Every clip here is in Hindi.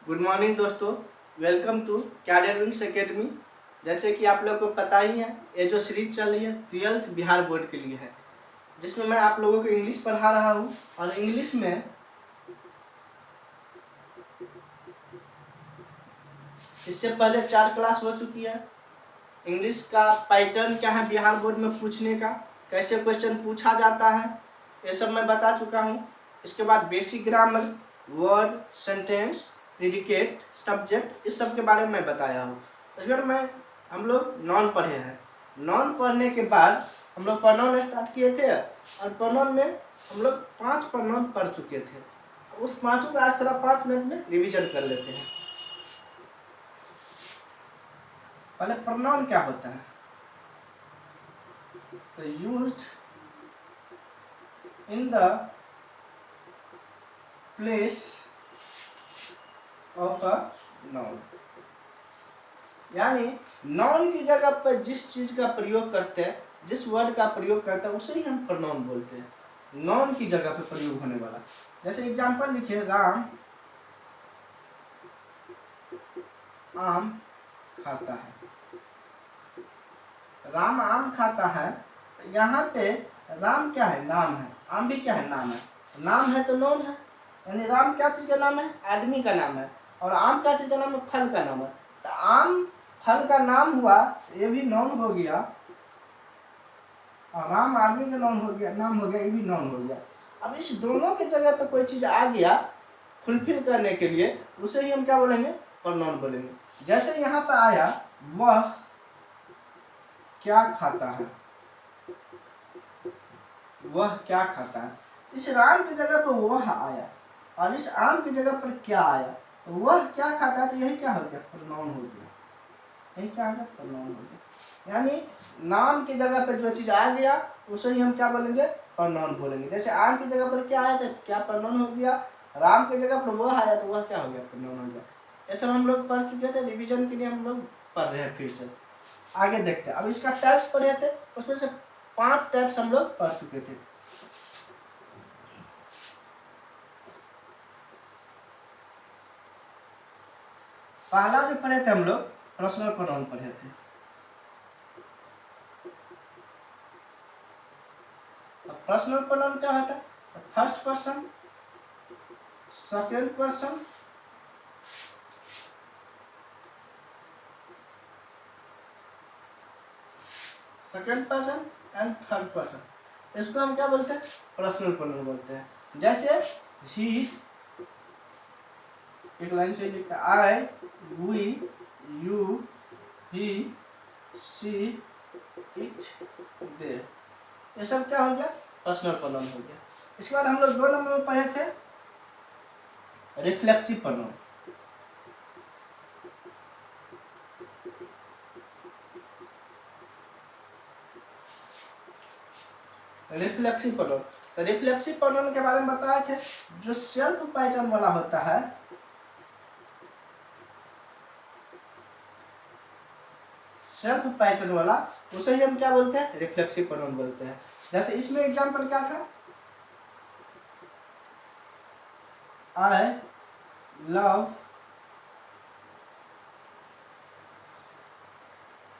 गुड मॉर्निंग दोस्तों, welcome to Career Wings Academy. जैसे कि आप लोग को पता ही है, ये जो सीरीज चल रही है 12th बिहार बोर्ड के लिए है, जिसमें मैं आप लोगों को इंग्लिश पढ़ा रहा हूँ। और इंग्लिश में इससे पहले 4 क्लास हो चुकी है। इंग्लिश का पैटर्न क्या है बिहार बोर्ड में पूछने का, कैसे क्वेश्चन पूछा जाता है, ये सब मैं बता चुका हूँ। इसके बाद basic grammar, word, sentence, predicate, subject, इस सब के बारे में मैं बताया हूँ। इस बार हम लोग नॉन पढ़े हैं। नॉन पढ़ने के बाद हम लोग प्रोनाउन स्टार्ट किए थे, और प्रोनाउन में हम लोग 5 प्रोनाउन पढ़ चुके थे। उस 5 का आज थोड़ा 5 मिनट में रिविजन कर लेते हैं। पहले प्रोनाउन क्या होता है? तो used in the place of a noun, यानी नाउन की जगह पर जिस चीज का प्रयोग करते हैं, जिस वर्ड का प्रयोग करते हैं, उसे ही हम प्रोनाउन बोलते हैं। नाउन की जगह पर प्रयोग होने वाला। जैसे एग्जांपल लिखिए, राम आम खाता है। राम आम खाता है, तो यहाँ पे राम क्या है? नाम है। आम भी क्या है? नाम है। नाम है तो नाउन है, यानी राम क्या चीज का नाम है? आदमी का नाम है। और आम क्या चीज का नाम है? फल का नाम है। तो आम फल का नाम हुआ, ये भी नाउन हो गया। और राम आदमी का नाम हो गया, ये भी नाउन हो गया। अब इस दोनों की जगह पे कोई चीज आ गया फुलफिल करने के लिए, उसे ही हम क्या बोलेंगे? प्रोनाउन बोलेंगे। जैसे यहाँ पे आया, वह क्या खाता है। वह क्या खाता है, इस राम की जगह पर वह आया, और इस आम की जगह पर क्या आया। तो वह क्या खाता है, तो यही क्या हो गया? प्रोनाउन हो गया। यही क्या हो गया? प्रोनाउन हो गया। यानी नाम की जगह पर जो चीज आ गया, उसे ही हम क्या बोलेंगे? प्रोनाउन बोलेंगे। जैसे आम की जगह पर क्या आया था, क्या प्रोनाउन हो गया। राम की जगह पर वह आया, तो वह क्या हो गया? प्रोनाउन हो गया। ये सब हम लोग पढ़ चुके थे, रिविजन के लिए हम लोग पढ़ रहे हैं फिर से। आगे देखते हैं। अब इसका टाइप्स पढ़े थे, उसमें से 5 टाइप्स हम लोग पढ़ चुके थे। पहला जो पढ़े थे हम लोग, पर्सनल प्रोनाउन पढ़े थे। अब पर्सनल प्रोनाउन क्या होता है? First person, second person, and third person. इसको हम क्या बोलते हैं? पर्सनल प्रोनाउन बोलते हैं। जैसे ही, एक लाइन से लिखता है, I, we, you, he, she, it, they. ये सब क्या हो गया? पर्सनल प्रोनाउन हो गया। इसके बाद हम लोग 2 नंबर में पढ़े थे रिफ्लेक्सिव प्रोनाउन। रिफ्लेक्सिव प्रोनाउन, तो रिफ्लेक्सिव प्रोनाउन के बारे में बताए थे। जो सेल्फ पैटर्न वाला होता है, सेल्फ पैटर्न वाला, उसे ही हम क्या बोलते हैं? रिफ्लेक्सिव प्रोनाउन बोलते हैं। जैसे इसमें एग्जांपल क्या था? I love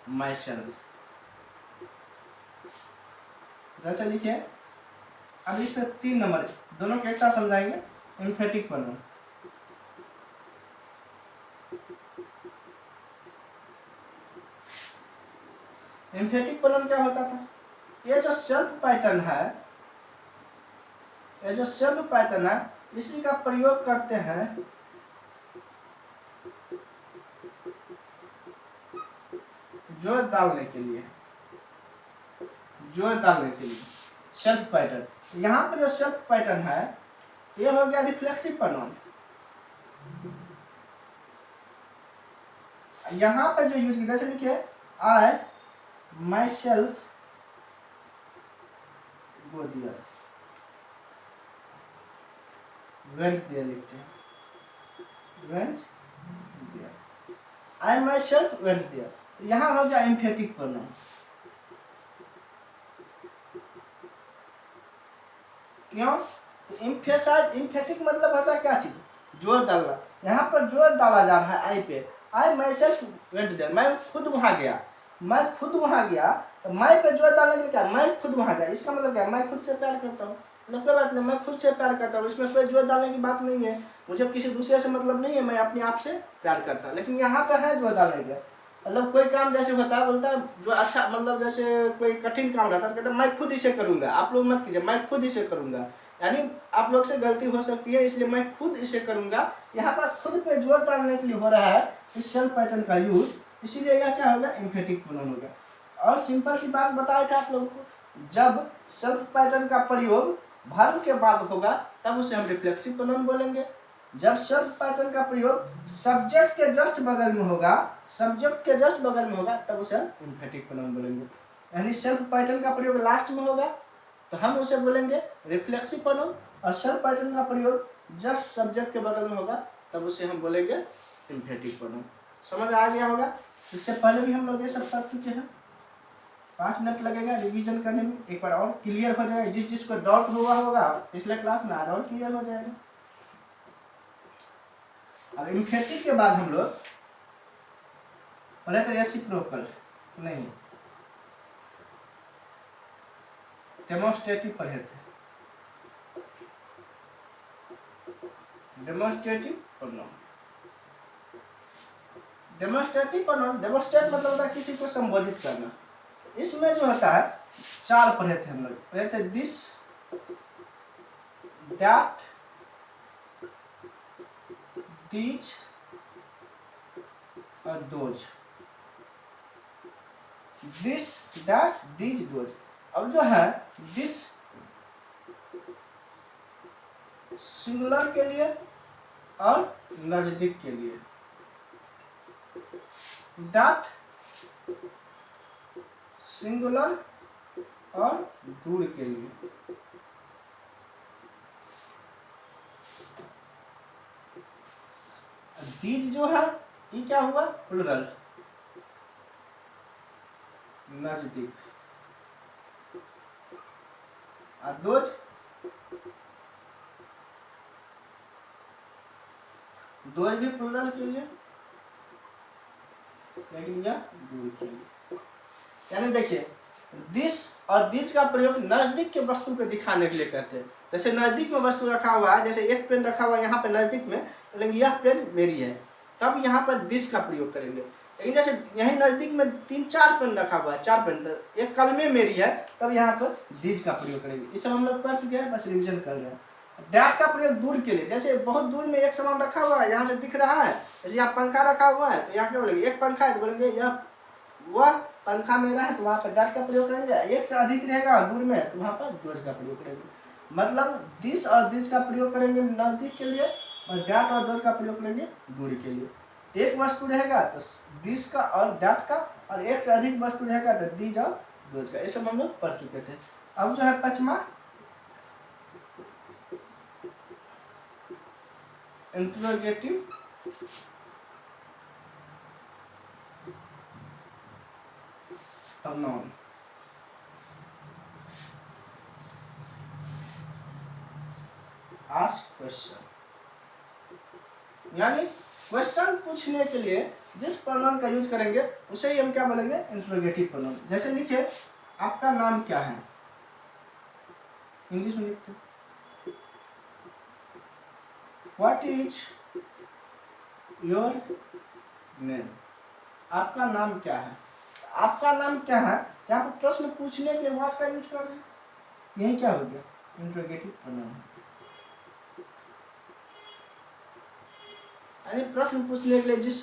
my self. जैसे लिखिए, अब इसमें 3 नंबर, दोनों के एक साथ समझाएंगे। एम्फेटिक प्रोनाउन, एम्फेटिक प्रोनाउन क्या होता था? ये जो सेल्फ पैटर्न है, इसी का प्रयोग करते हैं जोर डालने के लिए। सेल्फ पैटर्न, यहाँ पे जो सेल्फ पैटर्न है, ये हो गया रिफ्लेक्सिव प्रोनाउन। यहाँ पे जो यूज किया, जैसे लिखिए, I myself go there, went there लिखते हैं, went there. I myself went there, यहाँ हो गया एम्फेटिक प्रोनाउन। क्यों? एम्फेसाइज, एम्फेटिक मतलब होता है क्या चीज? जोर डालना। यहाँ पर जोर डाला जा रहा है आई पे, आई माई सेल्फ वेंट देयर, मैं खुद वहाँ गया, मैं खुद वहाँ गया, तो मैं पे जोर डालने के क्या, मैं खुद वहाँ गया, इसका मतलब क्या, मैं खुद से प्यार करता हूँ, मतलब कोई बात नहीं, मैं खुद से प्यार करता हूँ, इसमें कोई जोर डालने की बात नहीं है, मुझे किसी दूसरे से मतलब नहीं है, मैं अपने आप से प्यार करता हूँ। लेकिन यहाँ पे है जोर डालने के, मतलब कोई काम जैसे होता है, बोलता है जो अच्छा, मतलब जैसे कोई कठिन काम रहता है तो कहता है मैं खुद इसे करूँगा, आप लोग मत कीजिए, मैं खुद इसे करूँगा, यानी आप लोग से गलती हो सकती है इसलिए मैं खुद इसे करूँगा। यहाँ पर खुद पे जोर डालने के लिए हो रहा है इस सेल्फ पैटर्न का यूज, इसीलिए यह क्या होगा, एम्फेटिक प्रोनाउन होगा। और सिंपल सी बात बताया था आप लोगों को, जब सेल्फ पैटर्न का प्रयोग वर्ब के बाद होगा तब उसे हम रिफ्लेक्सिव प्रोनाउन बोलेंगे। जब सेल्फ पैटर्न का प्रयोग सब्जेक्ट के जस्ट बगल में होगा, सब्जेक्ट के जस्ट बगल में होगा, तब उसे हम एम्फेटिक प्रोनाउन बोलेंगे। यानी सेल्फ पैटर्न का प्रयोग लास्ट में होगा तो हम उसे बोलेंगे रिफ्लेक्सिव प्रोनाउन, और सेल्फ पैटर्न का प्रयोग जस्ट सब्जेक्ट के बगल में होगा तब उसे हम बोलेंगे एम्फेटिक प्रोनाउन। समझ आ गया होगा। इससे पहले भी हम लोग ये सब कर चुके हैं। 5 मिनट लगेगा रिवीजन करने में, एक बार और क्लियर हो जाएगा। जिस जिसको डाउट हुआ होगा पिछले क्लास में, आज और क्लियर हो जाएगा। अब एम्फेटिक के बाद हम लोग पहले तो रेसिप्रोकल नहीं, डेमोन्स्ट्रेटिव पढ़े थे, demonstrative pronoun. Demonstrative pronoun, demonstrate मतलब होता है किसी को संबोधित करना। इसमें जो होता है 4 पढ़े थे हम लोग, पढ़े थे दिस, दैट, दीज और those. This, that, these, those. अब जो है दिस सिंगुलर के लिए और नजदीक के लिए, दैट सिंगुलर और दूर के लिए, दीज जो है ये क्या हुआ, प्लुरल, नजदीक, और दोज, दोज भी प्लुरल के लिए, लेकिन यह दूर के लिए। यानी देखिए दिस और दिस का प्रयोग नजदीक के वस्तु को दिखाने के लिए करते हैं। जैसे नजदीक में वस्तु रखा हुआ है, जैसे एक पेन रखा हुआ है यहाँ पे नजदीक में, लेकिन यह पेन मेरी है, तब यहाँ पर दिस का प्रयोग करेंगे। लेकिन जैसे यहीं नजदीक में 3-4 पेन रखा हुआ है, 4 पेन, एक कलमे मेरी है, तब यहाँ पर दिस का प्रयोग करेंगे। ये सब हम लोग कर चुके हैं, बस रिविजन कर रहे हैं। डैट का प्रयोग दूर के लिए, जैसे बहुत दूर में एक सामान रखा हुआ है, यहाँ से दिख रहा है, जैसे यहाँ पंखा रखा हुआ है तो यहाँ क्या बोलेंगे, एक पंखा है तो बोलेंगे यह वह पंखा मेरा है, तो वहाँ पर डैट का प्रयोग करेंगे। एक से अधिक रहेगा दूर में तो वहाँ पर दोज का प्रयोग करेंगे। मतलब दिस और दिस का प्रयोग करेंगे नजदीक के लिए, और डैट और दोज का प्रयोग करेंगे दूरी के लिए। एक वस्तु रहेगा तो दिस का और डैट का, और एक से अधिक वस्तु रहेगा तो दीज और दोज का। ये सब हम लोग पढ़ चुके थे। अब जो है 5वां इंट्रोगेटिव प्रोनाउन। आस्क क्वेश्चन, यानी क्वेश्चन पूछने के लिए जिस प्रोनाउन का यूज करेंगे उसे ही हम क्या बोलेंगे, इंट्रोगेटिव प्रोनाउन। जैसे लिखिए आपका नाम क्या है, इंग्लिश में लिखते, व्हाट इज योर नेम, आपका नाम क्या है। आपका नाम क्या है, यहाँ पर प्रश्न पूछने के लिए व्हाट का यूज कर रहे हैं, यही क्या हो गया, इंट्रोगेटिव प्रोनाउन। यानी प्रश्न पूछने के लिए जिस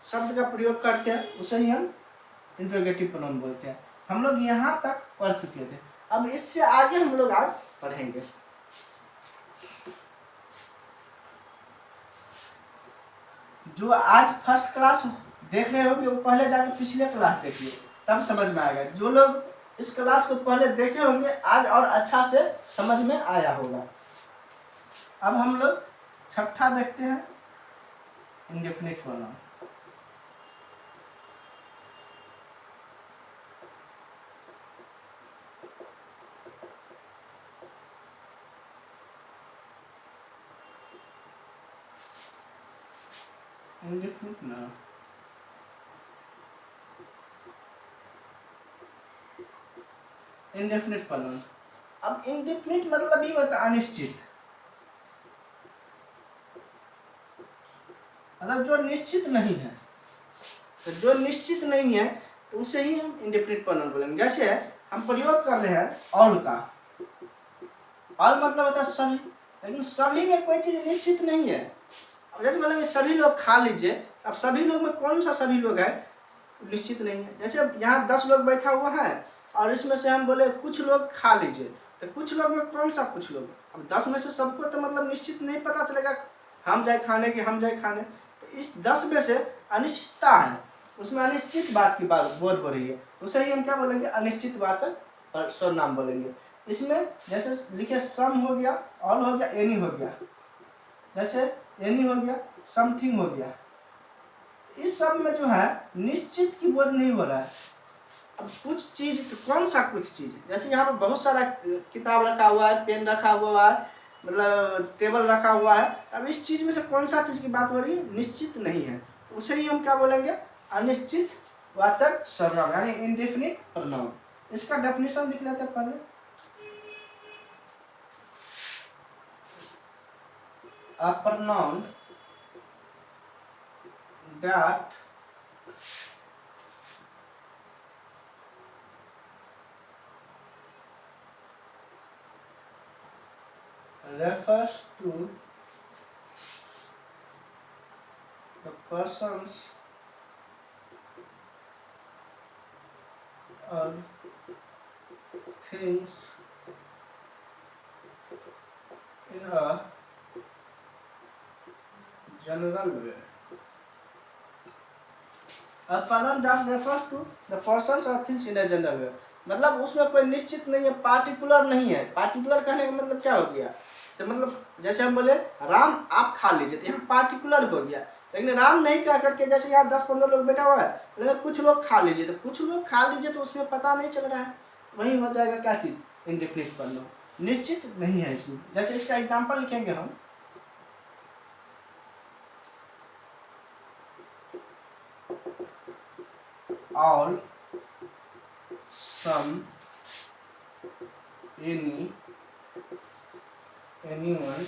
शब्द का प्रयोग करते हैं उसे ही हम इंट्रोगेटिव प्रोनाउन बोलते हैं। हम लोग यहाँ तक पढ़ चुके थे, अब इससे आगे हम लोग आज पढ़ेंगे। जो आज फर्स्ट क्लास देख रहे होंगे वो पहले जाके पिछले क्लास देखिए, तब समझ में आएगा। जो लोग इस क्लास को पहले देखे होंगे आज और अच्छा से समझ में आया होगा। अब हम लोग 6ठा देखते हैं, इंडेफिनिट प्रोनाउन। इंडेफिनिट ना, इंडेफिनिट प्रोनाउन। अब इंडेफिनिट मतलब ही होता है अनिश्चित, मतलब जो निश्चित नहीं है, तो जो निश्चित नहीं है तो उसे ही हम इंडेफिनिट प्रोनाउन बोलेंगे। जैसे हम प्रयोग कर रहे हैं ऑल का, ऑल मतलब होता है सभी, लेकिन सभी में कोई चीज निश्चित नहीं है। अब जैसे बोलेंगे सभी लोग खा लीजिए, अब सभी लोग में कौन सा सभी लोग है, निश्चित नहीं है। जैसे अब यहाँ 10 लोग बैठा हुआ है और इसमें से हम बोले कुछ लोग खा लीजिए, तो कुछ लोग में कौन सा कुछ लोग, अब 10 में से सबको तो मतलब निश्चित नहीं पता चलेगा हम जाए खाने की, हम जाए खाने, तो इस 10 में से अनिश्चितता है, उसमें अनिश्चित बात की बात बोध हो रही है, उसे ही हम क्या बोलेंगे, अनिश्चित वाचक सर्वनाम बोलेंगे। इसमें जैसे लिखे सम हो गया, ऑल हो गया, एनी हो गया, जैसे एनी हो गया, समथिंग हो गया, इस सब में जो है निश्चित की बोध नहीं हो रहा है। अब कुछ चीज, तो कौन सा कुछ चीज, जैसे यहाँ पर बहुत सारा किताब रखा हुआ है, पेन रखा हुआ है, मतलब टेबल रखा हुआ है, अब इस चीज में से कौन सा चीज की बात हो रही है, निश्चित नहीं है, उसे ही हम क्या बोलेंगे, अनिश्चित वाचक सर्वनाम, यानी इंडेफिनिट प्रोनाउन। इसका डेफिनेशन लिख लेते हैं पहले। A pronoun that refers to the persons or things in a general way. A pronoun that refers to the persons or things in a general way, मतलब उसमें कोई निश्चित नहीं है, पार्टिकुलर नहीं है। पार्टिकुलर कहने का मतलब क्या हो गया, तो मतलब जैसे हम बोले राम आप खा लीजिए, तो यहाँ पार्टिकुलर हो गया, लेकिन राम नहीं कह करके जैसे यहाँ 10-15 लोग बैठा हुआ है, लेकिन कुछ लोग खा लीजिए, तो कुछ लोग खा लीजिए तो उसमें पता नहीं चल रहा है, वही हो जाएगा क्या चीज, इंडेफिनिट प्रोनाउन, निश्चित नहीं है इसमें। जैसे इसका एग्जाम्पल लिखेंगे हम, all, some, any, anyone,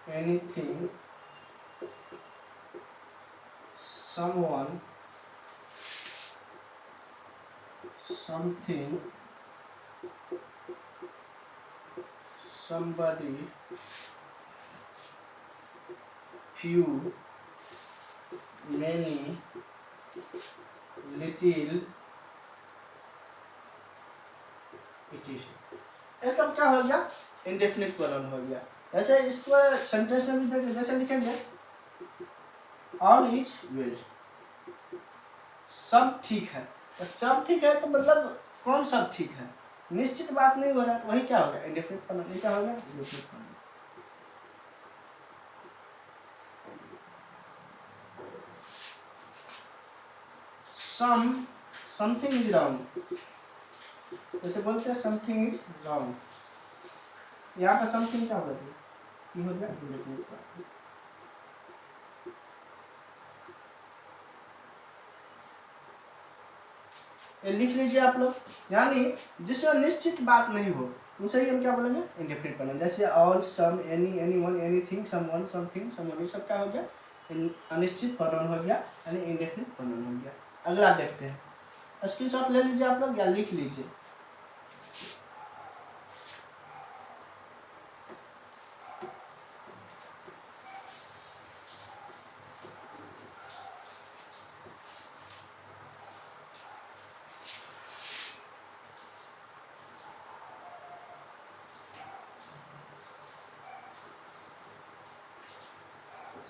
anything, someone, something, somebody, few, many, little, etc. ये सब क्या हो गया, इंडेफिनिट प्रोनाउन हो गया। ऐसे इसको सेंटेंस में भी देखिए, जैसे लिखेंगे ऑल इज वेल, सब ठीक है, तो सब ठीक है तो मतलब कौन सब ठीक है, निश्चित बात नहीं हो रहा है, तो वही क्या हो गया, इंडेफिनिट प्रोनाउन। ये क्या हो गया, indefinite pronoun. Something is wrong, जैसे बोलते हैं समथिंग इज रॉन्ग, यहाँ पे समथिंग क्या हो गया, ये हो गया इंडेफिनिट प्रोनाउन। ये लिख लीजिए आप लोग, यानी जिसमें निश्चित बात नहीं हो उसे ही हम क्या बोलेंगे, इंडेफिनिट प्रोनाउन। जैसे all, some, any, anyone, anything, someone, something, someone, ये सब क्या हो गया, अनिश्चित प्रोनाउन हो गया, यानी इंडेफिनिट प्रोनाउन हो गया। अगला देखते हैं, स्क्रीनशॉट ले लीजिए आप लोग या लिख लीजिए।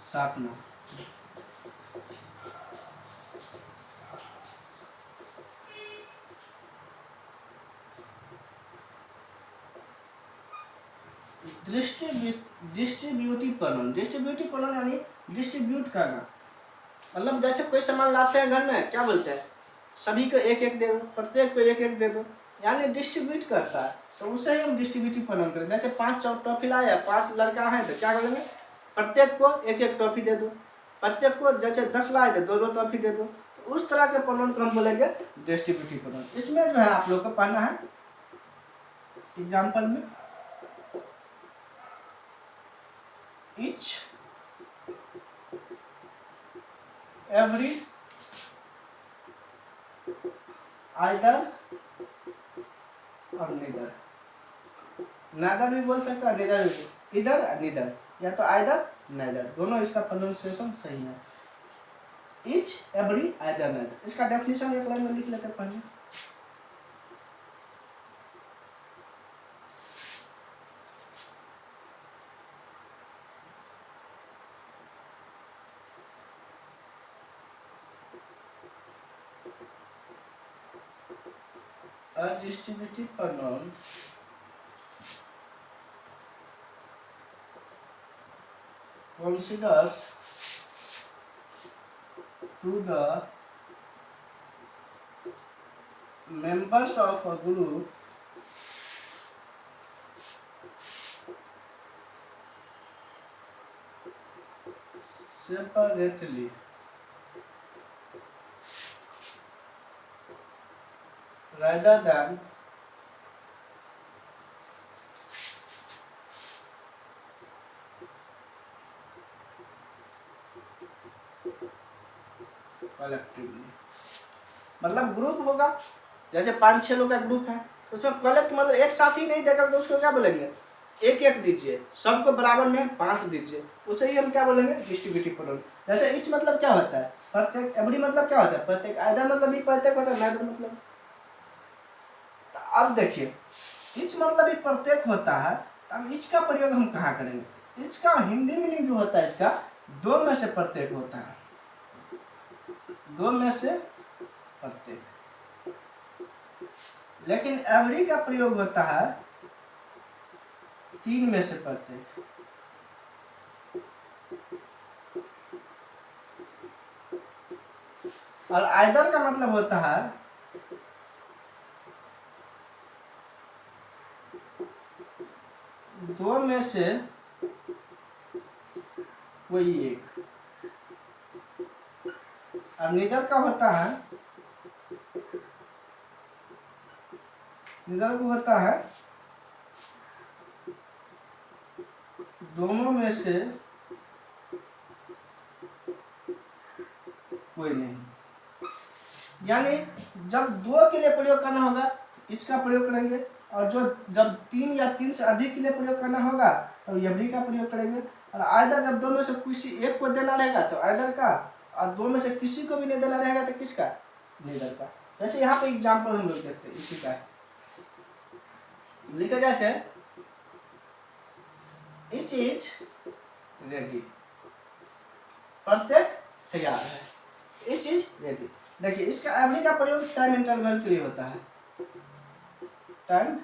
सात नौ डिस्ट्रीब्यूटिव प्रोनाउन, डिस्ट्रीब्यूटिव प्रोनाउन यानी डिस्ट्रीब्यूट करना, मतलब जैसे कोई सामान लाते हैं घर में, क्या बोलते हैं, सभी को एक एक दे दो, प्रत्येक को एक एक दे दो, यानी डिस्ट्रीब्यूट करता है। तो उसे ही हम डिस्ट्रीब्यूटिव प्रोनाउन करें। जैसे 5 टॉफी लाया, 5 लड़का है तो क्या करेंगे, प्रत्येक को एक एक टॉफी दे दो, प्रत्येक को जैसे 10 लाए तो 2 टॉफी दे दो। तो उस तरह के प्रोनाउन को हम बोलेंगे डिस्ट्रीब्यूटिव प्रोनाउन। इसमें जो है आप लोग को पढ़ना है एग्जाम्पल में each, every, either और neither। neither भी बोल सकते हैं, neither भी, इधर neither, या तो either neither, दोनों इसका प्रोनाउंसिएशन सही है। each, every, either, neither। इसका डेफिनेशन एक लाइन में लिख लेते हैं पहले। A distributive pronoun considers to the members of a group separately rather than collectively. मतलब ग्रुप होगा, जैसे 5-6 लोग का ग्रुप है, उसमें कलेक्ट मतलब एक साथ ही नहीं देकर तो उसको क्या बोलेंगे, एक एक दीजिए, सबको बराबर में 5 दीजिए, उसे ही हम क्या बोलेंगे डिस्ट्रीब्यूटिव प्रोनाउन। जैसे इच मतलब क्या होता है प्रत्येक, एवरी मतलब क्या होता है प्रत्येक, आइदर मतलब भी प्रत्येक होता है, नाइदर मतलब। तो अब देखिए इच मतलब भी प्रत्येक होता है, अब इच का प्रयोग हम कहाँ करेंगे। इच का हिंदी मीनिंग जो होता है इसका 2 में से प्रत्येक होता है, 2 में से प्रत्येक। लेकिन एवरी का प्रयोग होता है 3 में से प्रत्येक। और आइदर का मतलब होता है 2 में से कोई एक। और नीदर का होता है, नीदर को होता है दोनों में से कोई नहीं। यानी जब 2 के लिए प्रयोग करना होगा इसका प्रयोग करेंगे, और जो जब 3 या 3 से अधिक के लिए प्रयोग करना होगा तो एवरी का प्रयोग करेंगे। और आइदर जब 2 में से किसी एक को देना रहेगा तो आइदर का, और 2 में से किसी को भी नहीं देना रहेगा तो किसका, नीदर का। जैसे यहाँ पे एग्जाम्पल हम लोग देखते हैं इसी का, लिखा जैसे इच इज रेडी, प्रत्येक तैयार है, इच इज रेडी। देखिए इसका एवरी का प्रयोग टाइम इंटरवल के लिए होता है, टाइम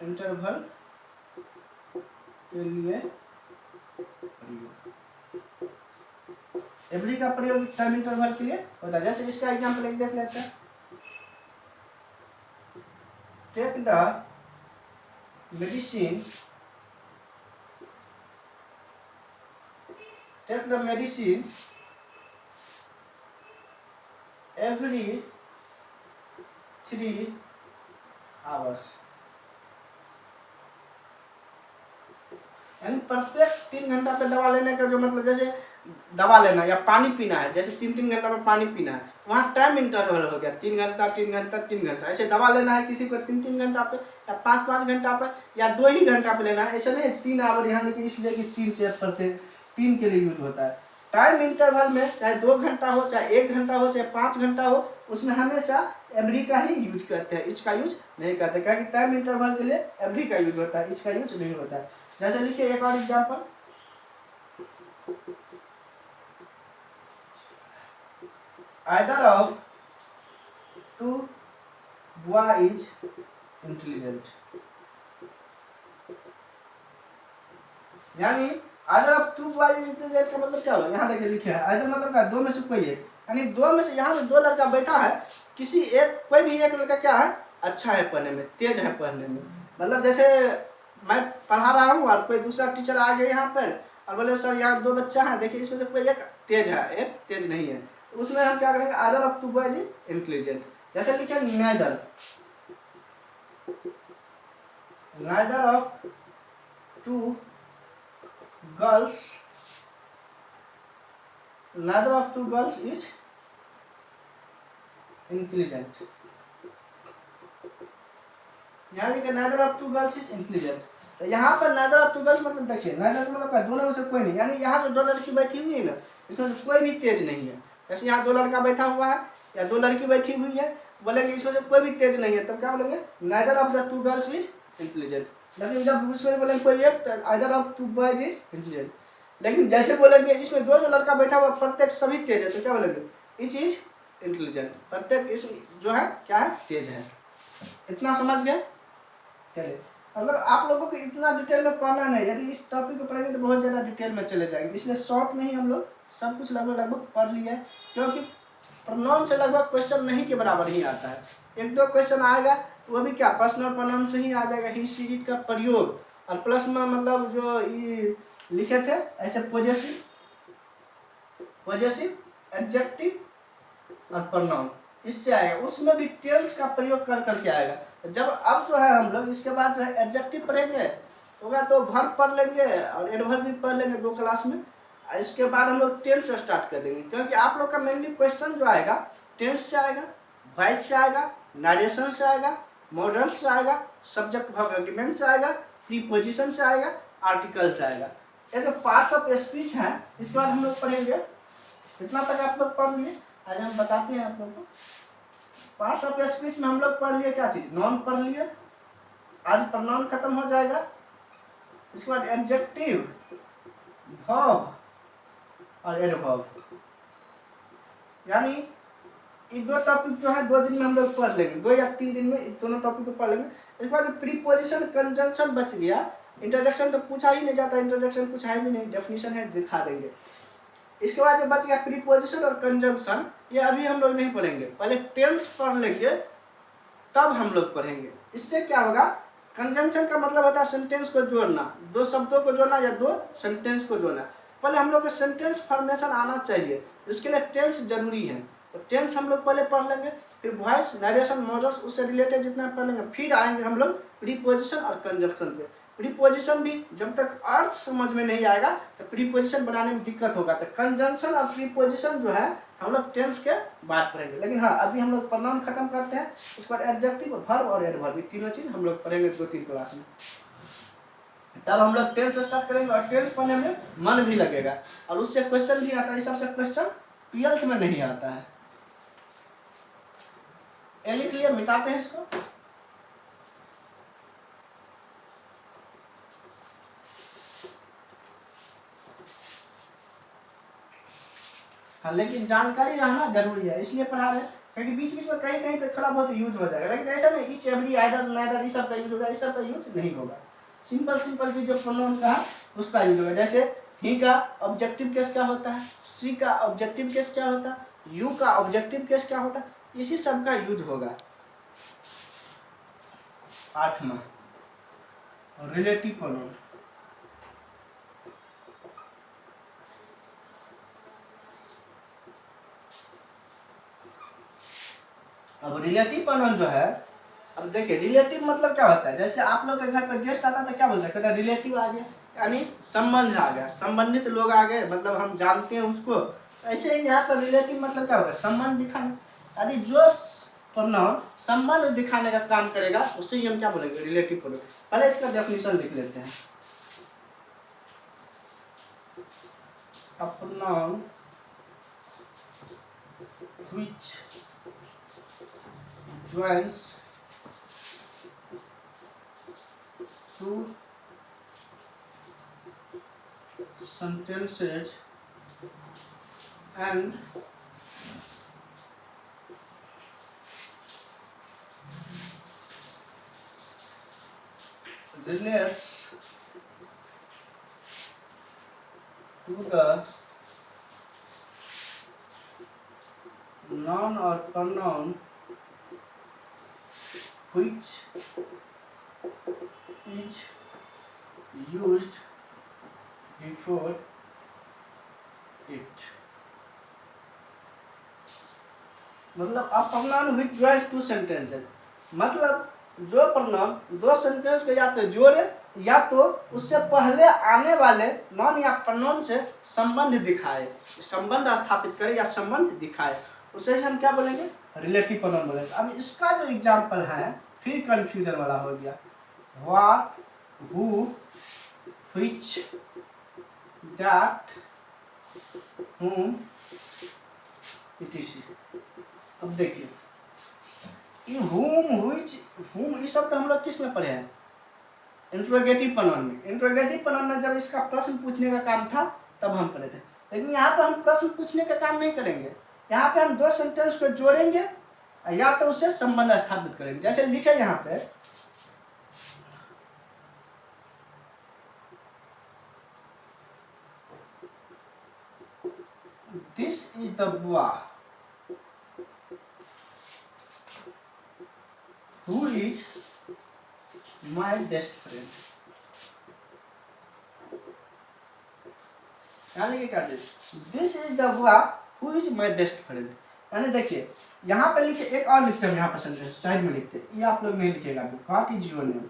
इंटरवल के लिए प्रयोग, एवरी का प्रयोग टाइम इंटरवल के लिए होता है। जैसे इसका एग्जांपल एक देख लेते हैं, take the medicine, take the medicine every 3 hours. यानी प्रत्येक 3 घंटा पे दवा लेने का जो मतलब, जैसे दवा लेना या पानी पीना है, जैसे 3-3 घंटा पे पानी पीना है, वहाँ टाइम इंटरवल हो गया 3 घंटा 3 घंटा 3 घंटा। ऐसे दवा लेना है किसी को 3-3 घंटा पे या 5-5 घंटा पे या 2 ही घंटा पे लेना है, ऐसा नहीं 3 आवर यहाँ लेकिन इसलिए कि 3 से प्रत्येक 3 के लिए यूज होता है। टाइम इंटरवल में चाहे 2 घंटा हो, चाहे 1 घंटा हो, चाहे 5 घंटा हो, उसमें हमेशा एवरी का ही यूज करते हैं, इच का यूज नहीं करते, क्योंकि टाइम इंटरवल के लिए एवरी का यूज होता है, इच का यूज नहीं होता है। जैसे लिखिए एक और example, either of 2 boy is intelligent। यानी either of 2 boy is intelligent का मतलब क्या होगा, यहाँ देखिए लिखे है either मतलब क्या, 2 में से कोई एक, यानी 2 में से यहाँ पे 2 लड़का बैठा है, किसी एक कोई भी एक लड़का क्या है अच्छा है पढ़ने में, तेज है पढ़ने में। मतलब जैसे मैं पढ़ा रहा हूँ और कोई दूसरा टीचर आ गया यहाँ पर और बोले सर यहाँ 2 बच्चा है, देखिए इसमें से कोई एक तेज है एक तेज नहीं है, तो उसमें हम क्या करेंगे, either of two boys is intelligent. जैसे लिखे neither of two girls is intelligent, यहाँ लिखे neither of two girls is intelligent. तो यहाँ पर नाइदर ऑफ टू गर्ल्स मतलब देखिए नाइदर मतलब क्या, दोनों में से कोई नहीं, यानी यहाँ जो 2 लड़की बैठी हुई है ना, इसमें से कोई भी तेज नहीं है। जैसे यहाँ 2 लड़का बैठा हुआ है या 2 लड़की बैठी हुई है, बोलेंगे इसमें से कोई भी तेज नहीं है, तब क्या बोलेंगे, neither of the 2 girls is intelligent. लेकिन जब उसमें बोलेंगे कोई एक, तो either of 2 boys is intelligent. लेकिन जैसे बोलेंगे इसमें 2 जो लड़का बैठा हुआ प्रत्येक सभी तेज है, तो क्या बोलेंगे, ईच इज इंटेलिजेंट, प्रत्येक इस जो है क्या है, तेज है। इतना समझ गए। चलिए अगर आप लोगों को इतना डिटेल में पढ़ना नहीं, यदि इस टॉपिक को पढ़ेंगे तो बहुत ज़्यादा डिटेल में चले जाएंगे, इसलिए शॉर्ट में ही हम लोग सब कुछ लगभग पढ़ लिया है। क्योंकि प्रोनाउन से लगभग क्वेश्चन नहीं के बराबर ही आता है, 1-2 क्वेश्चन आएगा तो वो भी क्या पर्सनल प्रोनाउन से ही आ जाएगा, ही शी इट का प्रयोग, और प्लस में मतलब जो ये लिखे थे ऐसे पॉजेसिव एडजेक्टिव और प्रोनाउन, इससे आएगा। उसमें भी टेंस का प्रयोग कर करके आएगा। जब अब जो है हम लोग इसके बाद जो है एडजेक्टिव पढ़ेंगे, होगा तो वर्ब पढ़ लेंगे और एडवर्ब भी पढ़ लेंगे 2 क्लास में। इसके बाद हम लोग टेंस स्टार्ट कर देंगे, क्योंकि आप लोग का मेनली क्वेश्चन जो आएगा टेंस से आएगा, वॉइस से आएगा, नरेशन से आएगा, मॉडल से आएगा, सब्जेक्ट वर्ब एग्रीमेंट से आएगा, प्रीपोजिशन से आएगा, आर्टिकल से आएगा। ये जो पार्ट्स ऑफ स्पीच है इसके बाद हम लोग पढ़ेंगे। इतना तक आप लोग पढ़ लिए, आज हम बताते हैं आप लोग को। पार्ट्स ऑफ स्पीच में हम लोग पढ़ लिए क्या चीज, नॉन पढ़ लिए, आज प्रोनाउन खत्म हो जाएगा। इसके बाद एडजेक्टिव, वर्ब और एडवर्ब, यानी ये 2 टॉपिक जो है 2 दिन में हम लोग पढ़ लेंगे, 2 या 3 दिन में दोनों टॉपिक को पढ़ लेंगे। इसके बाद प्रीपोजिशन कंजंक्शन बच गया, इंटरजेक्शन तो पूछा ही नहीं जाता, इंटरजेक्शन कुछ है भी नहीं, डेफिनेशन है दिखा देंगे। इसके बाद जो बच गया प्रीपोजिशन और कंजंक्शन, ये अभी हम लोग नहीं पढ़ेंगे, पहले टेंस पढ़ लेंगे तब हम लोग पढ़ेंगे। इससे क्या होगा, कंजंक्शन का मतलब होता है सेंटेंस को जोड़ना, 2 शब्दों को जोड़ना या 2 सेंटेंस को जोड़ना। पहले हम लोग को सेंटेंस फॉर्मेशन आना चाहिए, इसके लिए टेंस जरूरी है। तो टेंस हम लोग पहले पढ़ लेंगे, फिर वॉइस, नरेशन, मॉडल्स, उससे रिलेटेड जितना पढ़ लेंगे, फिर आएंगे हम लोग प्रीपोजिशन और कंजंक्शन पे। प्रीपोजिशन भी जब तक अर्थ समझ में नहीं आएगा तो प्रीपोजिशन बनाने में दिक्कत होगा, तो कंजंक्शन और प्रीपोजिशन जो है हम लोग टेंस के बाद पढ़ेंगे। लेकिन हाँ अभी हम लोग प्रोनाउन खत्म करते हैं, इस पर एडजेक्टिव, वर्ब और एडवर्ब, ये तीनों चीज हम लोग पढ़ेंगे 2-3 क्लास में। तब हम लोग टेंस स्टार्ट करेंगे और टेंस पढ़ने में मन भी लगेगा और उससे क्वेश्चन भी आता है। इस सबसे क्वेश्चन 12th में नहीं आता है। ये लिख लिया, मिटाते हैं इसको। हाँ लेकिन जानकारी रहना जरूरी है, इसलिए पढ़ा रहे हैं, क्योंकि बीच बीच में कहीं कहीं पे थोड़ा बहुत यूज हो जाएगा। लेकिन ऐसा नहीं ईच एवरी आइदर नाइदर इस सब का यूज होगा, इस सब का यूज नहीं होगा। सिंपल चीज जो प्रोनाउन का है उसका यूज होगा। जैसे ही का ऑब्जेक्टिव केस क्या होता है, सी का ऑब्जेक्टिव केस क्या होता है, यू का ऑब्जेक्टिव केस क्या होता है, इसी सब का यूज होगा। 8वां रिलेटिव प्रोनाउन। अब रिलेटिव प्रोनाउन जो है, अब देखिए रिलेटिव मतलब क्या होता है, जैसे आप लोग के घर पर गेस्ट आता है तो क्या बोलते हैं, कहते हैं रिलेटिव आ गया, यानी संबंध आ गया, संबंधित लोग आ गए, मतलब हम जानते हैं उसको। ऐसे ही यहाँ पर रिलेटिव मतलब क्या होगा, संबंध दिखाना। यदि जो प्रोनाउन संबंध दिखाने का काम करेगा उससे ही हम क्या बोलेंगे, रिलेटिव प्रोनाउन। पहले इसका डेफिनेशन लिख लेते हैं। A pronoun which joins two sentences and relates to the noun or pronoun which is used before it। मतलब अब pronoun which joins two sentences, मतलब जो pronoun दो सेंटेंस को या तो जोड़े या तो उससे पहले आने वाले नॉन या pronoun से संबंध दिखाए, संबंध स्थापित करे या संबंध दिखाए, उसे हम क्या बोलेंगे, रिलेटिव प्रोनाउन बोलेंगे। अब इसका जो एग्जाम्पल है फिर कंफ्यूजन वाला हो गया, what, who, which, that, whom, etc। अब देखिए ये whom, which, whom ये सब तो हम लोग किस में पढ़े हैं, इंट्रोगेटिव प्रोनाउन में। इंट्रोगेटिव प्रोनाउन में जब इसका प्रश्न पूछने का काम था तब हम पढ़े थे, लेकिन यहाँ पर हम प्रश्न पूछने का काम नहीं करेंगे। यहाँ पे हम दो सेंटेंस को जोड़ेंगे या तो उससे संबंध स्थापित करेंगे। जैसे लिखे यहाँ पे, this is the boy who is my best friend. यानी क्या, this is the boy who is my best friend. यानी देखिए यहाँ पे लिखे, एक और लिखते हैं यहाँ पर सेंटेंस साइड में लिखते हैं, ये आप लोग नहीं लिखेगा। What is your name.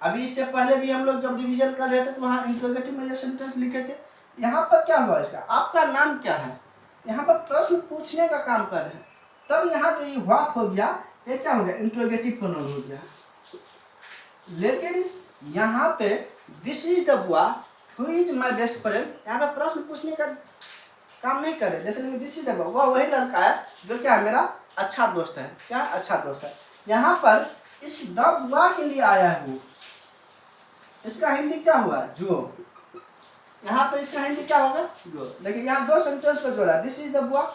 अभी इससे पहले भी हम लोग जब रिवीजन कर रहे थे तो वहाँ इंट्रोगेटिव में सेंटेंस लिखे थे। यहाँ पर क्या हुआ, इसका आपका नाम क्या है, यहाँ पर प्रश्न पूछने का काम कर रहे हैं, तब यहाँ जो ये व्हाट हो गया ये क्या हो गया, इंट्रोगेटिव प्रोनाउन हो गया। लेकिन यहाँ पे this is the boy who is my best friend, यहाँ पे प्रश्न पूछने का काम नहीं करे। जैसे दिस इज द बॉय, वह वही लड़का है जो क्या है, मेरा अच्छा दोस्त है। क्या अच्छा दोस्त है। यहाँ पर इस द बॉय के लिए आया है वो, इसका हिंदी क्या हुआ, जो। यहाँ पर इसका हिंदी क्या होगा, जो। देखिए यहाँ दो सेंटेंस को जोड़ा, दिस इज द बॉय,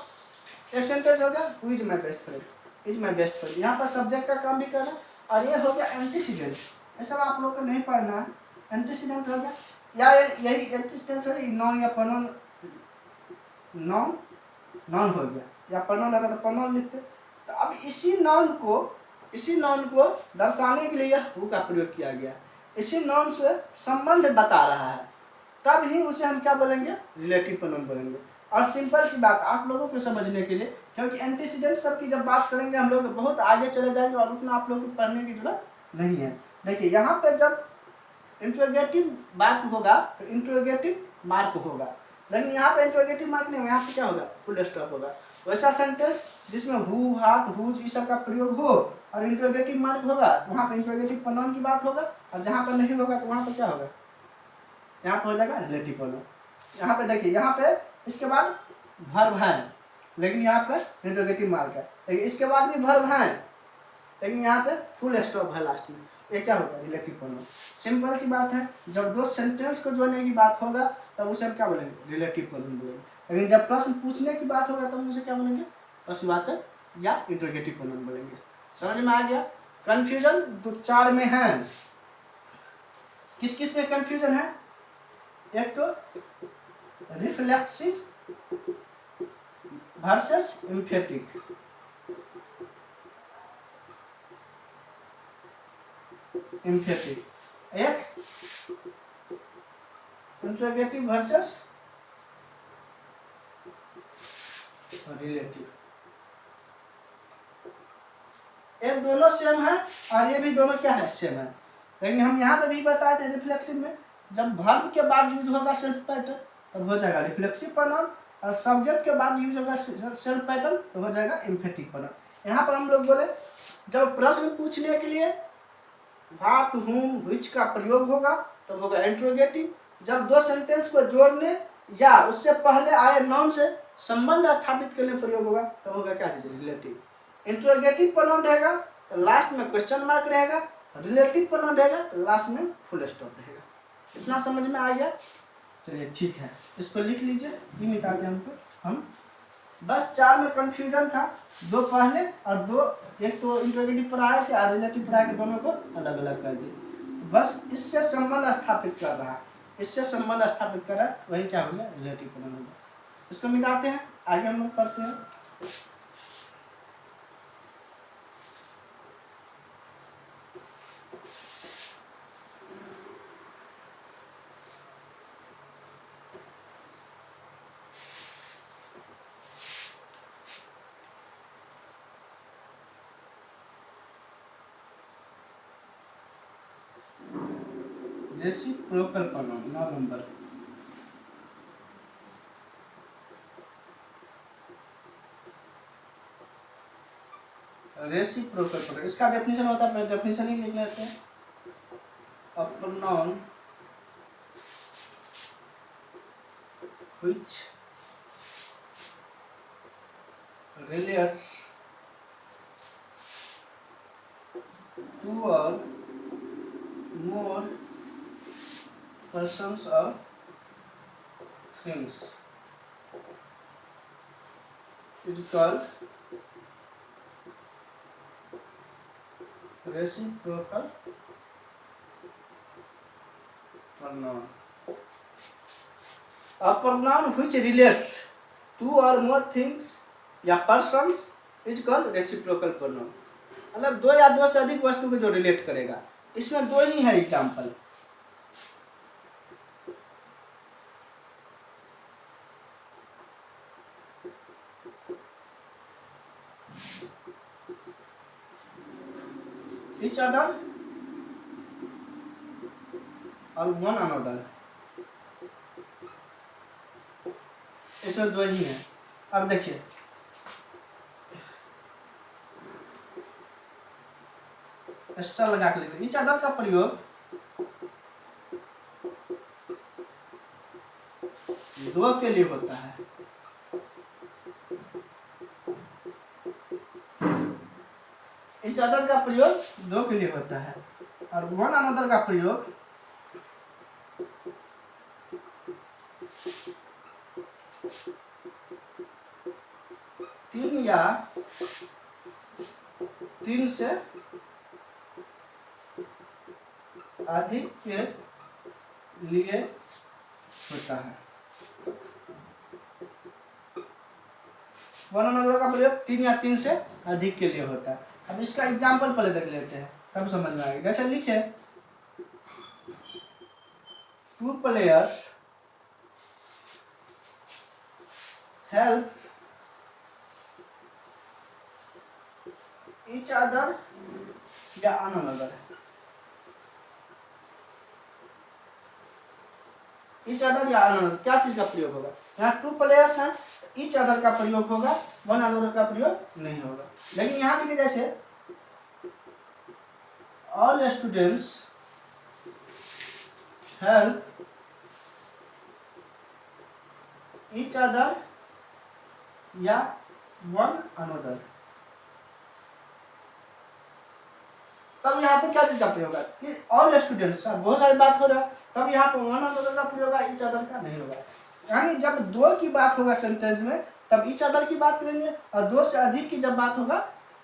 एक सेंटेंस हो गया who is my best friend, is my best friend. यहाँ पर सब्जेक्ट का काम भी करना, और ये हो गया एंटीसीडेंट। ये सब आप लोग को नहीं पढ़ना है, एंटीसीडेंट हो गया, या यही एंटीसीडेंट हो गया, नॉन या प्रोनाउन, नॉन हो गया, या प्रोनाउन लगा तो प्रोनाउन लिखते। तो अब इसी नाउन को दर्शाने के लिए हु का प्रयोग किया गया, इसी नाउन से संबंध बता रहा है, तब ही उसे हम क्या बोलेंगे, रिलेटिव प्रोनाउन बोलेंगे। और सिंपल सी बात आप लोगों को समझने के लिए, क्योंकि एंटीसीडेंट सब की जब बात करेंगे हम लोग बहुत आगे चले जाएंगे और उतना आप लोगों को पढ़ने की जरूरत नहीं है। देखिए यहाँ पे जब इंट्रोगेटिव बात होगा तो इंट्रोगेटिव मार्क होगा, लेकिन यहाँ पे इंट्रोगेटिव मार्क नहीं होगा, यहाँ पे क्या होगा, फुल स्टॉप होगा। वैसा सेंटेंस जिसमें हु, हाट, हुज इस सब का प्रयोग हो और इंट्रोगेटिव मार्क होगा, वहाँ पे इंट्रोगेटिव प्रोनाउन की बात होगा, और जहाँ पर नहीं होगा तो वहाँ पर क्या होगा, यहाँ पर हो जाएगा रिलेटिव प्रोनाउन। यहाँ पे देखिए, यहाँ पे इसके बाद वर्ब है, लेकिन यहाँ पे इंट्रोगेटिव मार्क है, लेकिन इसके बाद भी वर्ब है, लेकिन यहाँ पे फुल स्टॉप है लास्ट में, ये क्या होगा, रिलेटिव प्रोनाउन। सिंपल सी बात है, जब दो सेंटेंस को जोड़ने की बात होगा तब उसे हम क्या बोलेंगे, रिलेटिव प्रोनाउन बोलेंगे, लेकिन जब प्रश्न पूछने की बात होगा तब उसे क्या बोलेंगे, प्रश्नवाचक या इंट्रोगेटिव प्रोनाउन बोलेंगे। समझ में आ गया। कंफ्यूजन दो चार में है, किस किस में कंफ्यूजन है, एक तो रिफ्लेक्सिव वर्सेस एम्फेटिक, एक इंट्रोगेटिव वर्सेस रिलेटिव। ये दोनों सेम है और ये भी दोनों क्या है, सेम है, लेकिन हम यहाँ पे भी बताए थे रिफ्लेक्सिव में जब वर्ब के बाद यूज होगा सेल्फ पैटर्न तब हो जाएगा रिफ्लेक्सिव प्रोनाउन, और सब्जेक्ट के बाद यूज होगा सेल्फ पैटर्न तो हो जाएगा एम्फेटिक प्रोनाउन। यहाँ पर हम लोग बोले जब प्रश्न पूछने के लिए व्हाट, हुम, व्हिच का प्रयोग होगा तो होगा इंट्रोगेटिव। जब दो सेंटेंस को जोड़ने या उससे पहले आए नाउन से संबंध स्थापित करने प्रयोग होगा तो होगा क्या चीज, रिलेटिव। इंट्रोगेटिव प्रोनाउन रहेगा तो लास्ट में क्वेश्चन मार्क रहेगा, रिलेटिव प्रोनाउन रहेगा तो लास्ट में फुल स्टॉप रहेगा। इतना समझ में आ गया। चलिए ठीक है, इसको लिख लीजिए, ये मिटाते हैं हमको। हम बस चार में कंफ्यूजन था, दो पहले और दो, एक तो इंट्रोगेटिव पढ़ाए थे और रिलेटिव पढ़ाए के, दोनों को अलग अलग कर दिए। बस इससे संबंध स्थापित कर रहा है, इससे संबंध स्थापित कर रहा है, वही क्या हो गया, रिलेटिव प्रोनाउन। इसको मिटाते हैं, आगे हम लोग पढ़ते हैं। Reciprocal pronoun 9 number. Reciprocal pronoun, इसका डेफिनेशन होता है, पहले डेफिनेशन ही लिख लेते हैं। A pronoun which relates two or more persons or things is called reciprocal pronoun. A pronoun which relates two or more things या persons is called reciprocal pronoun. मतलब दो या दो से अधिक वस्तु को जो रिलेट करेगा। इसमें दो ही है एग्जाम्पल। each other और one another, इसमें दो ही है। अब देखिए स्टार लगा के लिखिए। each other का प्रयोग दो के लिए होता है। each other का प्रयोग दो के लिए होता है और one another का प्रयोग तीन या तीन से अधिक के लिए होता है। वन अनदर का प्रयोग तीन या तीन से अधिक के लिए होता है। अब इसका एग्जाम्पल पहले देख लेते हैं, तब समझ में आएगा। जैसे लिखे two players help each other या अनदर। each other या अनदर क्या चीज का प्रयोग होगा? यहाँ टू प्लेयर्स हैं, each other का प्रयोग होगा, वन अनदर का प्रयोग नहीं होगा। लेकिन यहाँ लिखे जैसे all students help each other या वन अनदर, तब यहाँ पे क्या चीज का प्रयोग होगा? ऑल स्टूडेंट्स, बहुत सारी बात हो रहा है, तब यहाँ पे वन अनदर का प्रयोग होगा, ईच अदर का नहीं होगा। यानी जब दो की बात होगा सेंटेंस में तब ईच अदर की बात करेंगे, और दो से अधिक की जब बात होगा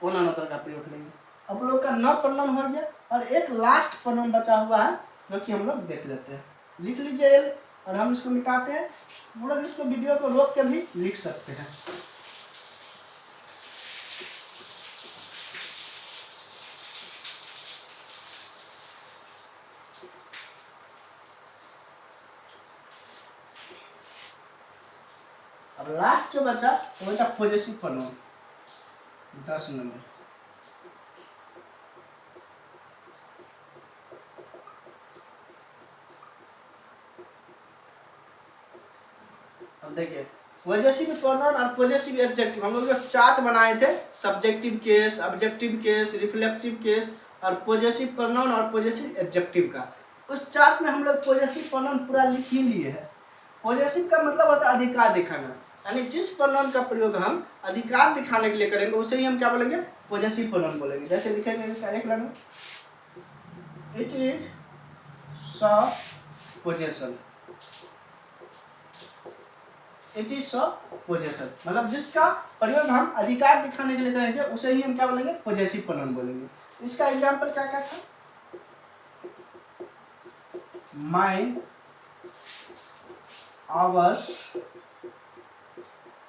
वन अनदर का प्रयोग करेंगे। अब लोग का नौ प्रोनाउन हो गया और एक लास्ट प्रोनाउन बचा हुआ है जो कि हम लोग देख लेते हैं। लिख लीजिए एल, और हम इसको मिटाते हैं। पूरा इसको वीडियो को रोक के भी लिख सकते हैं। अब लास्ट जो बचा वो बचा पॉजिटिव प्रोनाउन 10 नंबर। अब देखिए पॉजिटिव प्रोनाउन और पॉजिटिव एडजेक्टिव, हम लोग जो चार्ट बनाए थे, subjective case, objective case, reflexive case और पॉजिटिव प्रोनाउन और पॉजिटिव एडजेक्टिव का, उस चार्ट में हम लोग पॉजिटिव प्रोनाउन पूरा लिख ही लिए है। पॉजिटिव का मतलब होता है अधिकार दिखाना, यानी जिस प्रोनाउन का प्रयोग हम अधिकार दिखाने के लिए करेंगे उसे ही हम क्या बोलेंगे? पॉजिटिव प्रोनाउन बोलेंगे। जैसे लिखेंगे इसका एक line, it is so possession, it is so possession, मतलब जिसका प्रयोग हम अधिकार दिखाने के लिए करेंगे उसे ही हम क्या बोलेंगे? पॉजिटिव प्रोनाउन बोलेंगे। इसका एग्जांपल क्या क्या था? Mine, ours,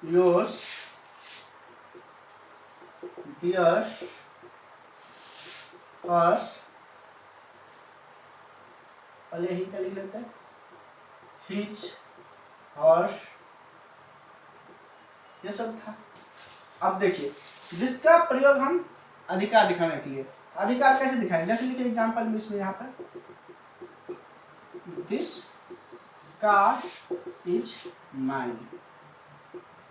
yours, theirs, hers, पहले ही का लिख लेते हैं, हिच, हर्ष, ये सब था। अब देखिए जिसका प्रयोग हम अधिकार दिखाने के लिए, अधिकार कैसे दिखाएं? जैसे लिखिए एग्जांपल में इसमें यहाँ पर दिस कार इज माइन,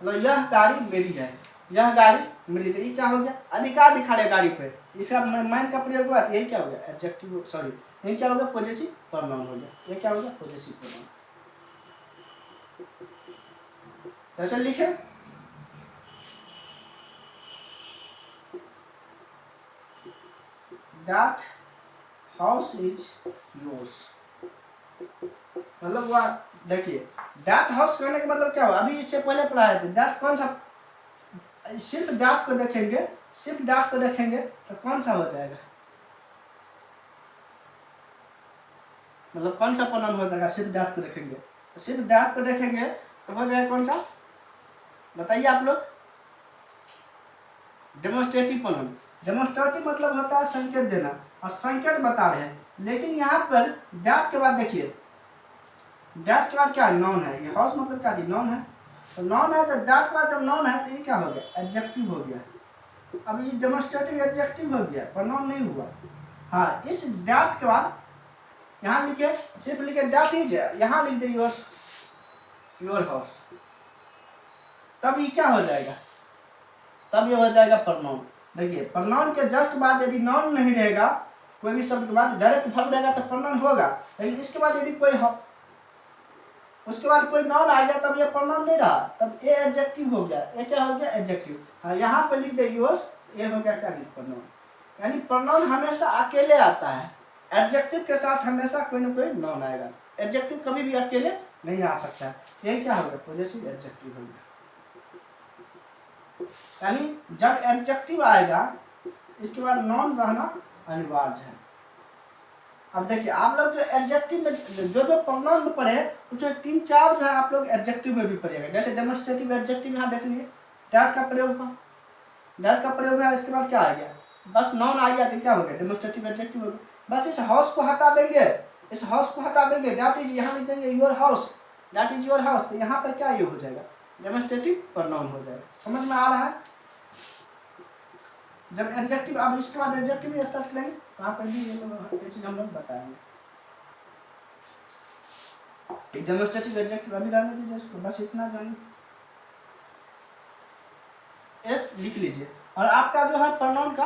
मतलब यह गाड़ी मेरी है, यह गाड़ी मेरी है। ये क्या हो गया, अधिकार दिखा रहे गाड़ी पे, इसका माइन का प्रयोग हुआ, यही क्या हो गया एडजेक्टिव, सॉरी यही क्या हो गया पॉजेसिव प्रोनाउन हो गया। ये क्या हो गया पॉजेसिव प्रोनाउन। कैसे लिखे, दैट हाउस इज योर्स, मतलब वह देखिए दैट हाउस कहने का मतलब क्या हुआ, अभी इससे पहले पढ़ाए थे दैट कौन सा, सिर्फ दैट को देखेंगे, सिर्फ दैट को देखेंगे तो कौन सा हो जाएगा, मतलब कौन सा प्रोनाउन हो जाएगा, सिर्फ दैट को देखेंगे, तो सिर्फ दैट को देखेंगे तो हो जाएगा कौन सा, बताइए आप लोग, डेमोन्स्ट्रेटिव प्रोनाउन। डेमोन्स्ट्रेटिव मतलब होता है संकेत देना, और संकेत बता रहे हैं, लेकिन यहाँ पर दैट के बाद देखिए, दैट के बाद क्या है, नॉन है, ये हाउस मतलब क्या चीज, नॉन है, तो नॉन है, तो दैट के बाद जब नॉन है तो ये क्या हो गया एडजेक्टिव हो गया। अब ये डेमोन्स्ट्रेटिव एडजेक्टिव हो गया, प्रोनाउन नहीं हुआ। हाँ, इस दैट के बाद यहाँ लिखे, सिर्फ लिखे दैट इज, यहाँ लिख दे योर हाउस, तब ये क्या हो जाएगा, तब ये हो जाएगा प्रोनाउन। देखिए प्रोनाउन के जस्ट बाद यदि नॉन नहीं रहेगा, कोई भी शब्द के बाद डायरेक्ट वर्ब रहेगा तो प्रोनाउन होगा, लेकिन इसके बाद यदि कोई उसके बाद कोई नाउन आ गया तब ये प्रोनाउन नहीं रहा, तब ए एडजेक्टिव हो गया। ये क्या हो गया एडजेक्टिव। हाँ, यहाँ पे लिख दे योर्स, ये हो गया क्या प्रोनाउन। यानी प्रोनाउन हमेशा अकेले आता है, एडजेक्टिव के साथ हमेशा कोई ना कोई नाउन आएगा, एडजेक्टिव कभी भी अकेले नहीं आ सकता। यही क्या होगा पॉजेसिव एडजेक्टिव हो गया। यानी जब एडजेक्टिव आएगा इसके बाद नाउन रहना अनिवार्य है। अब देखिए आप लोग जो एडजेक्टिव में जो प्रोनाउन में पढ़े उसमें 3-4 जो है आप लोग एडजेक्टिव में भी पढ़ेगा। जैसे डेमोन्स्ट्रेटिव एडजेक्टिव यहाँ देख लीजिए, डैट का प्रयोग हुआ, डैट का प्रयोग है, इसके बाद क्या आ गया, बस नाउन आ गया तो क्या हो गया डेमोन्स्ट्रेटिव एडजेक्टिव हो गया। बस इस हाउस को हटा देंगे, इस हाउस को हटा देंगे, दैट इज यहाँ लिख देंगे your house, that is your house, तो यहाँ पर क्या ये हो जाएगा डेमोन्स्ट्रेटिव प्रोनाउन हो जाएगा। समझ में आ रहा है। जब एडजेक्टिव, अब इसके बाद एडजेक्टिव स्टार्ट करेंगे वहाँ पर भी ये चीज हम लोग बताएंगे। डेमोन्स्ट्रेटिव एडजेक्टिव अभी रहने दीजिए इसको, बस इतना जानिए, एस लिख लीजिए। और आपका जो है प्रोनाउन का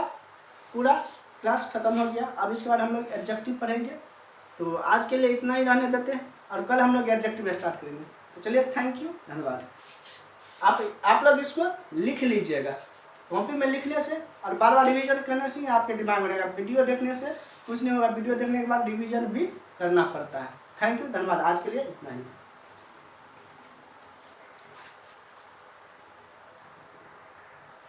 पूरा क्लास खत्म हो गया। अब इसके बाद हम लोग एडजेक्टिव पढ़ेंगे, तो आज के लिए इतना ही रहने देते हैं और कल हम लोग एडजेक्टिव स्टार्ट करेंगे। तो चलिए, थैंक यू, धन्यवाद। आप लोग इसको लिख लीजिएगा, कॉपी में लिखने से और बार बार रिवीजन करने से आपके दिमाग में रहेगा। वीडियो देखने से कुछ नहीं होगा, वीडियो देखने के बाद रिवीजन भी करना पड़ता है। थैंक यू, धन्यवाद। आज के लिए इतना ही।